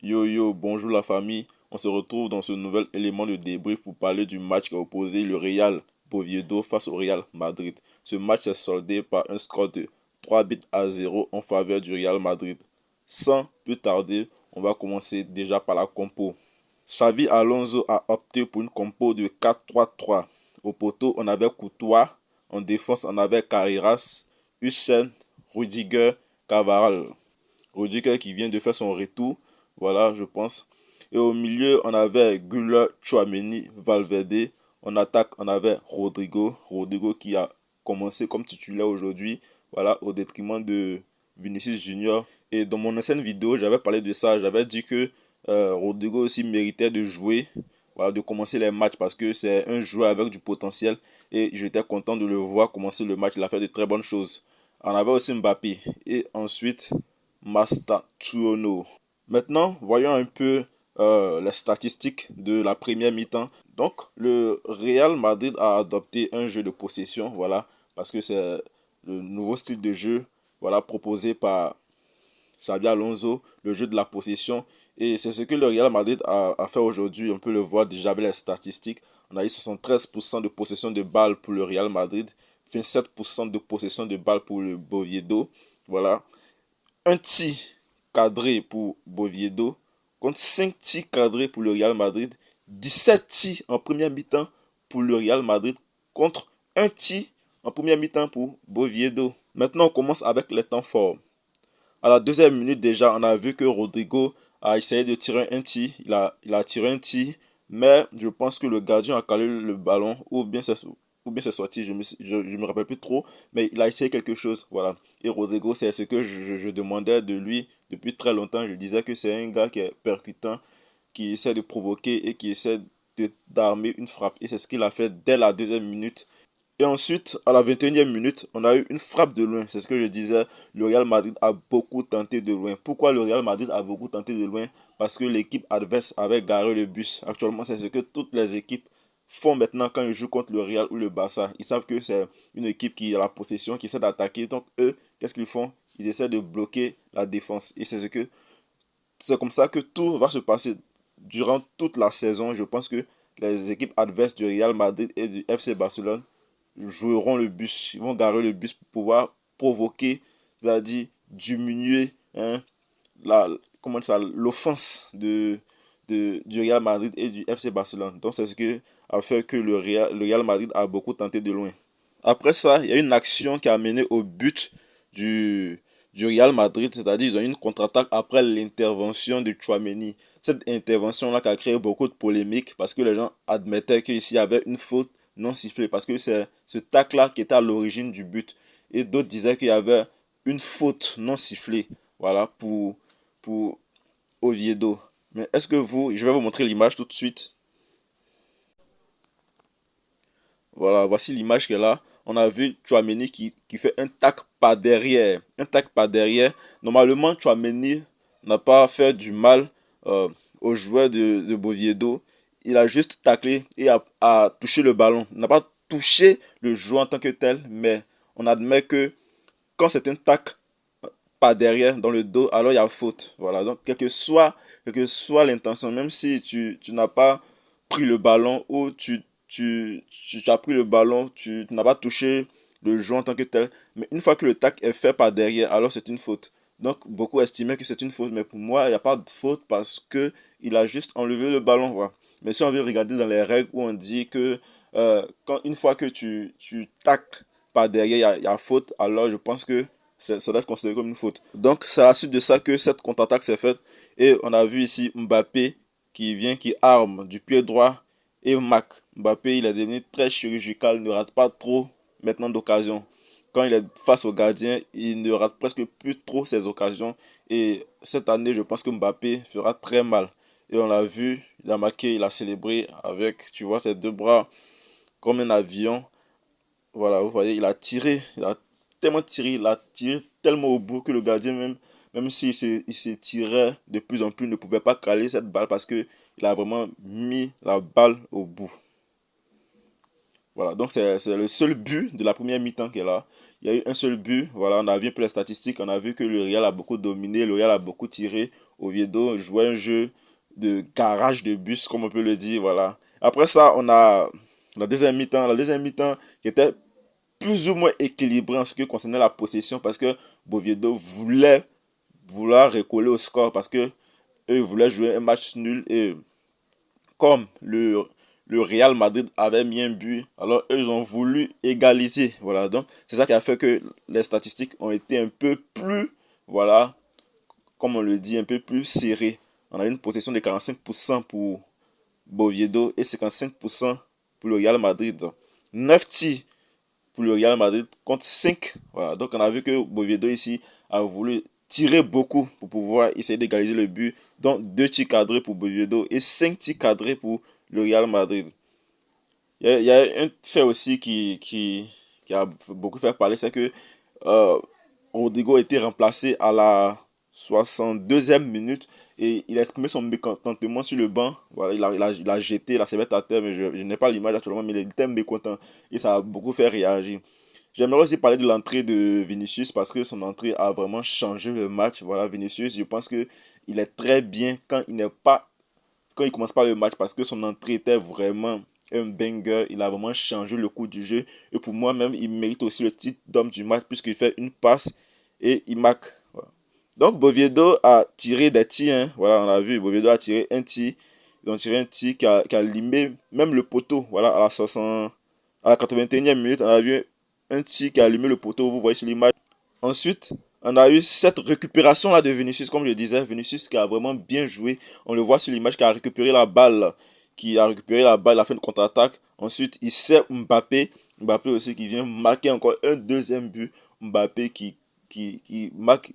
Yo yo, bonjour la famille. On se retrouve dans ce nouvel élément de débrief pour parler du match qui a opposé le Real Oviedo face au Real Madrid. Ce match s'est soldé par un score de 3 buts à 0 en faveur du Real Madrid. Sans plus tarder, on va commencer déjà par la compo. Xavi Alonso a opté pour une compo de 4-3-3. Au poteau, on avait Courtois. En défense, on avait Carreras, Hussein, Rudiger, Cavaral. Rudiger qui vient de faire son retour, voilà, je pense. Et au milieu, on avait Güler, Tchouaméni, Valverde. En attaque, on avait Rodrigo qui a commencé comme titulaire aujourd'hui, voilà, au détriment de Vinicius Junior. Et dans mon ancienne vidéo, j'avais parlé de ça, j'avais dit que Rodrigo aussi méritait de jouer, voilà, de commencer les matchs parce que c'est un joueur avec du potentiel et j'étais content de le voir commencer le match, il a fait de très bonnes choses. On avait aussi Mbappé et ensuite Mastatouono. Maintenant, voyons un peu les statistiques de la première mi-temps. Donc, le Real Madrid a adopté un jeu de possession, voilà, parce que c'est le nouveau style de jeu, voilà, proposé par Xabi Alonso, le jeu de la possession. Et c'est ce que le Real Madrid a fait aujourd'hui. On peut le voir déjà avec les statistiques. On a eu 73% de possession de balles pour le Real Madrid, 27% de possession de balles pour le Boviedo. Voilà. Un tir cadré pour Boviedo contre 5 tirs cadrés pour le Real Madrid. 17 tirs en première mi-temps pour le Real Madrid contre un tir en première mi-temps pour Boviedo. Maintenant, on commence avec les temps forts. À la deuxième minute déjà, on a vu que Rodrigo a essayé de tirer un tir. Il a tiré un tir, mais je pense que le gardien a calé le ballon, ou bien c'est sorti, je me rappelle plus trop, mais il a essayé quelque chose, voilà. Et Rodrigo, c'est ce que je demandais de lui depuis très longtemps. Je disais que c'est un gars qui est percutant, qui essaie de provoquer et qui essaie d'armer une frappe. Et c'est ce qu'il a fait dès la deuxième minute. Et ensuite, à la 21e minute, on a eu une frappe de loin. C'est ce que je disais. Le Real Madrid a beaucoup tenté de loin. Pourquoi le Real Madrid a beaucoup tenté de loin? Parce que l'équipe adverse avait garé le bus. Actuellement, c'est ce que toutes les équipes font maintenant quand ils jouent contre le Real ou le Barça. Ils savent que c'est une équipe qui a la possession, qui essaie d'attaquer. Donc eux, qu'est-ce qu'ils font? Ils essaient de bloquer la défense. Et c'est comme ça que tout va se passer durant toute la saison. Je pense que les équipes adverses du Real Madrid et du FC Barcelone joueront le bus. Ils vont garer le bus pour pouvoir provoquer, c'est-à-dire diminuer, hein, l'offense du Real Madrid et du FC Barcelone. Donc c'est ce qui a fait que le Real Madrid a beaucoup tenté de loin. Après ça, il y a une action qui a mené au but du Real Madrid, c'est-à-dire ils ont eu une contre-attaque après l'intervention de Tchouaméni. Cette intervention-là qui a créé beaucoup de polémiques parce que les gens admettaient qu'ici il y avait une faute non sifflée parce que c'est ce tac-là qui était à l'origine du but. Et d'autres disaient qu'il y avait une faute non sifflée, voilà, pour Oviedo. Mais est-ce que je vais vous montrer l'image tout de suite. Voilà, voici l'image qu'elle a. On a vu Chouameni qui fait un tac par derrière. Un tac par derrière. Normalement, Chouameni n'a pas fait du mal au joueur de Boviedo. Il a juste taclé et a touché le ballon. Il n'a pas touché le joueur en tant que tel, mais on admet que quand c'est un tac par derrière, dans le dos, alors il y a faute. Voilà, donc quelle que soit l'intention, même si tu n'as pas pris le ballon ou tu as pris le ballon, tu n'as pas touché le joueur en tant que tel, mais une fois que le tac est fait par derrière, alors c'est une faute. Donc beaucoup estimaient que c'est une faute, mais pour moi, il n'y a pas de faute parce que il a juste enlevé le ballon. Voilà. Mais si on veut regarder dans les règles où on dit que une fois que tu tacs par derrière, il y a faute, alors je pense que ça doit être considéré comme une faute. Donc, c'est à la suite de ça que cette contre-attaque s'est faite. Et on a vu ici Mbappé qui vient, qui arme du pied droit. Et Mbappé, il est devenu très chirurgical, il ne rate pas trop maintenant d'occasion. Quand il est face au gardien, il ne rate presque plus trop ses occasions. Et cette année, je pense que Mbappé fera très mal. Et on l'a vu, il a marqué, il a célébré avec, tu vois, ses deux bras comme un avion. Voilà, vous voyez, il a tellement tiré, il a tiré tellement au bout que le gardien même s'il se tirait de plus en plus, ne pouvait pas caler cette balle parce que il a vraiment mis la balle au bout. Voilà, donc c'est le seul but de la première mi-temps qu'elle a. il y a eu un seul but. Voilà, on a vu un peu les statistiques, on a vu que le Real a beaucoup dominé, le Real a beaucoup tiré. Oviedo jouait un jeu de garage de bus, comme on peut le dire. Voilà. Après ça, on a la deuxième mi-temps. La deuxième mi-temps qui était plus ou moins équilibrée en ce qui concernait la possession parce que Boviedo voulait vouloir recoller au score parce que eux voulaient jouer un match nul et comme le Real Madrid avait mis un but, alors eux ils ont voulu égaliser. Voilà, donc c'est ça qui a fait que les statistiques ont été un peu plus, voilà, comme on le dit, un peu plus serrées. On a une possession de 45% pour Boviedo et 55% pour le Real Madrid. 9 tirs pour le Real Madrid contre 5. Voilà, donc on a vu que Boviedo ici a voulu tirer beaucoup pour pouvoir essayer d'égaliser le but. Donc 2 tirs cadrés pour Boviedo et 5 tirs cadrés pour le Real Madrid. Il y a un fait aussi qui a beaucoup fait parler, c'est que euh, Rodrigo a été remplacé à la 62e minute et il a exprimé son mécontentement sur le banc. Voilà, il a jeté la serviette à terre, mais je n'ai pas l'image actuellement, mais il était mécontent et ça a beaucoup fait réagir. J'aimerais aussi parler de l'entrée de Vinicius parce que son entrée a vraiment changé le match. Voilà, Vinicius, je pense que il est très bien quand il commence pas le match parce que son entrée était vraiment un banger. Il a vraiment changé le cours du jeu. Et pour moi même, il mérite aussi le titre d'homme du match puisqu'il fait une passe et il marque. Voilà. Donc Boviedo a tiré des tirs. Hein. Voilà, on a vu. Boviedo a tiré un tir. Ils ont tiré un tir qui a limé même le poteau. Voilà, à la 81e minute, on a vu un tir qui a allumé le poteau. Vous voyez sur l'image. Ensuite, on a eu cette récupération là de Vinicius, comme je disais, Vinicius qui a vraiment bien joué. On le voit sur l'image qui a récupéré la balle, à la fin de contre-attaque. Ensuite, il sert Mbappé, Mbappé aussi qui vient marquer encore un deuxième but. Mbappé qui marque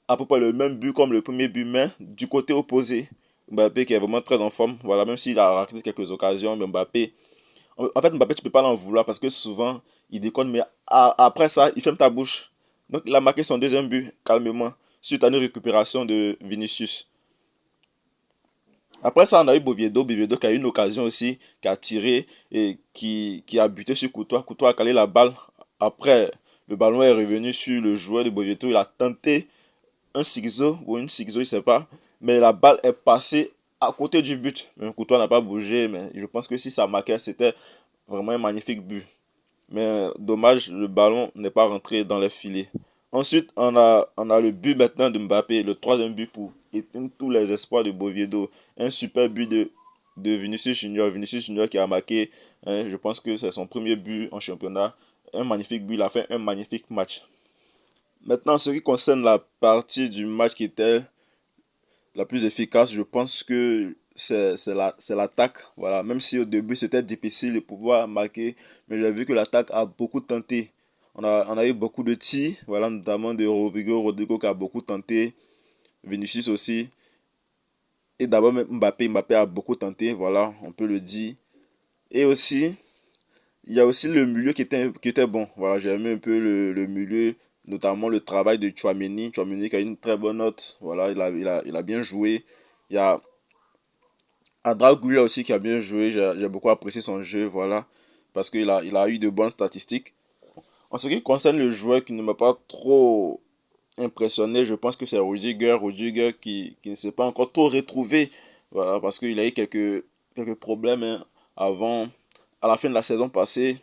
à peu près le même but comme le premier but, mais du côté opposé. Mbappé qui est vraiment très en forme, voilà, même s'il a raté quelques occasions, mais en fait, Mbappé, tu peux pas l'en vouloir parce que souvent, il déconne, mais après ça, il ferme ta bouche. Donc, il a marqué son deuxième but, calmement, suite à une récupération de Vinicius. Après ça, on a eu Boviedo qui a eu une occasion aussi, qui a tiré et qui a buté sur Courtois. Courtois a calé la balle. Après, le ballon est revenu sur le joueur de Boviedo. Il a tenté un zigzag ou une zigzag, je ne sais pas. Mais la balle est passée à côté du but. Même Courtois n'a pas bougé, mais je pense que si ça marquait, c'était vraiment un magnifique but. Mais dommage, le ballon n'est pas rentré dans les filets. Ensuite, on a le but maintenant de Mbappé, le troisième but pour éteindre tous les espoirs de Boviedo. Un super but de Vinicius Junior. Vinicius Junior qui a marqué, hein, je pense que c'est son premier but en championnat. Un magnifique but, il a fait un magnifique match. Maintenant, en ce qui concerne la partie du match qui était la plus efficace, je pense que c'est l'attaque. Voilà. Même si au début c'était difficile de pouvoir marquer, mais j'ai vu que l'attaque a beaucoup tenté. On a eu beaucoup de tirs, voilà, notamment de Rodrigo. Rodrigo qui a beaucoup tenté, Vinicius aussi. Et d'abord même Mbappé a beaucoup tenté, voilà, on peut le dire. Et aussi, il y a aussi le milieu qui était bon. Voilà, j'ai aimé un peu le milieu, notamment le travail de Tchouaméni. Tchouaméni qui a une très bonne note. Voilà, il a bien joué. Il y a Adra Goulia aussi qui a bien joué. J'ai beaucoup apprécié son jeu. Voilà, parce il a eu de bonnes statistiques. En ce qui concerne le joueur qui ne m'a pas trop impressionné, je pense que c'est Rudiger. Rudiger qui ne s'est pas encore trop retrouvé. Voilà, parce qu'il a eu quelques problèmes hein, avant, à la fin de la saison passée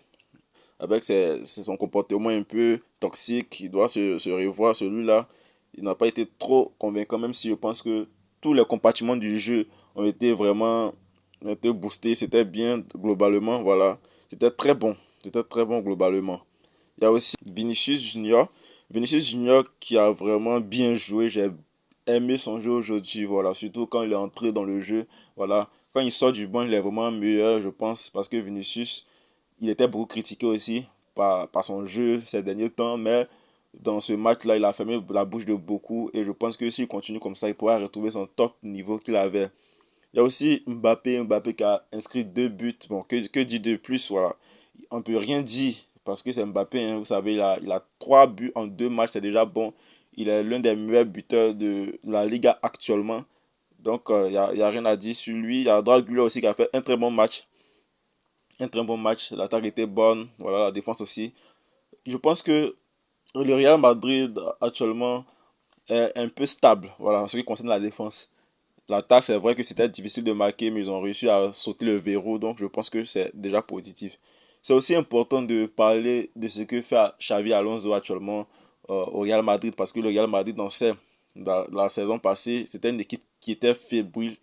avec son comportement un peu toxique, il doit se revoir celui-là. Il n'a pas été trop convaincant, même si je pense que tous les compartiments du jeu ont été boostés. C'était bien globalement, voilà. C'était très bon. C'était très bon globalement. Il y a aussi Vinicius Junior. Vinicius Junior qui a vraiment bien joué. J'ai aimé son jeu aujourd'hui, voilà. Surtout quand il est entré dans le jeu, voilà. Quand il sort du banc, il est vraiment meilleur, je pense, parce que Vinicius, il était beaucoup critiqué aussi par son jeu ces derniers temps, mais dans ce match-là, il a fermé la bouche de beaucoup et je pense que s'il continue comme ça, il pourra retrouver son top niveau qu'il avait. Il y a aussi Mbappé qui a inscrit 2 buts. Bon, que dire de plus, voilà. On ne peut rien dire parce que c'est Mbappé, hein, vous savez, il a 3 buts en 2 matchs, c'est déjà bon. Il est l'un des meilleurs buteurs de la Liga actuellement. Donc, y a rien à dire sur lui. Il y a Dragula aussi qui a fait un très bon match. Un très bon match. L'attaque était bonne. Voilà, la défense aussi. Je pense que Le Real Madrid actuellement est un peu stable, voilà, en ce qui concerne la défense. L'attaque, c'est vrai que c'était difficile de marquer, mais ils ont réussi à sauter le verrou, donc je pense que c'est déjà positif. C'est aussi important de parler de ce que fait Xavi Alonso actuellement au Real Madrid, parce que le Real Madrid, dans la saison passée, c'était une équipe qui était fébrile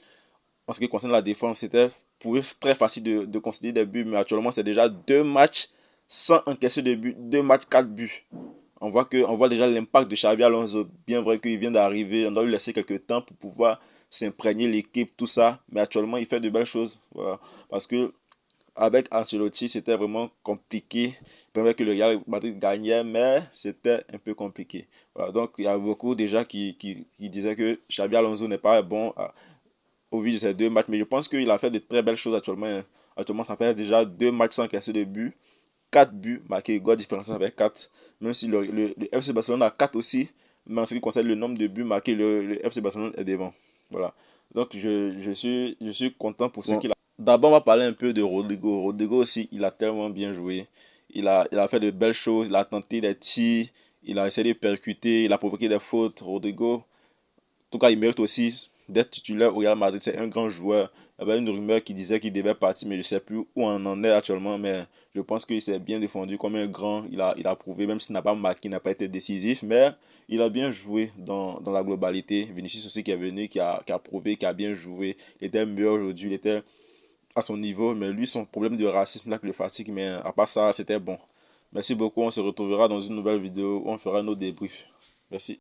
en ce qui concerne la défense. C'était pour eux très facile de concéder des buts, mais actuellement, c'est déjà 2 matchs sans encaisser de but, 2 matchs, 4 buts. On voit déjà l'impact de Xavi Alonso. Bien vrai qu'il vient d'arriver, on doit lui laisser quelques temps pour pouvoir s'imprégner l'équipe, tout ça. Mais actuellement, il fait de belles choses. Voilà. Parce que avec Ancelotti, c'était vraiment compliqué. Bien vrai que le Real Madrid gagnait, mais c'était un peu compliqué. Voilà. Donc, il y a beaucoup déjà qui disaient que Xavi Alonso n'est pas bon au vu de ces 2 matchs. Mais je pense qu'il a fait de très belles choses actuellement, hein. Actuellement, ça fait déjà 2 matchs sans casser de but. 4 buts marqués, goal différence avec 4. Même si le FC Barcelone a 4 aussi, mais en ce qui concerne le nombre de buts marqués, le FC Barcelone est devant. Voilà. Donc je suis content pour ce qu'il a. D'abord, on va parler un peu de Rodrigo. Rodrigo aussi, il a tellement bien joué. Il a fait de belles choses, il a tenté des tirs, il a essayé de percuter, il a provoqué des fautes. Rodrigo, tout cas, il mérite aussi d'être titulaire au Real Madrid. C'est un grand joueur. Il y avait une rumeur qui disait qu'il devait partir, mais je ne sais plus où on en est actuellement. Mais je pense qu'il s'est bien défendu comme un grand. Il a prouvé, même s'il n'a pas marqué, il n'a pas été décisif, mais il a bien joué dans la globalité. Vinicius aussi qui est venu, qui a prouvé, qui a bien joué. Il était meilleur aujourd'hui, il était à son niveau. Mais lui, son problème de racisme là qui le fatigue. Mais à part ça, c'était bon. Merci beaucoup. On se retrouvera dans une nouvelle vidéo où on fera nos débriefs. Merci.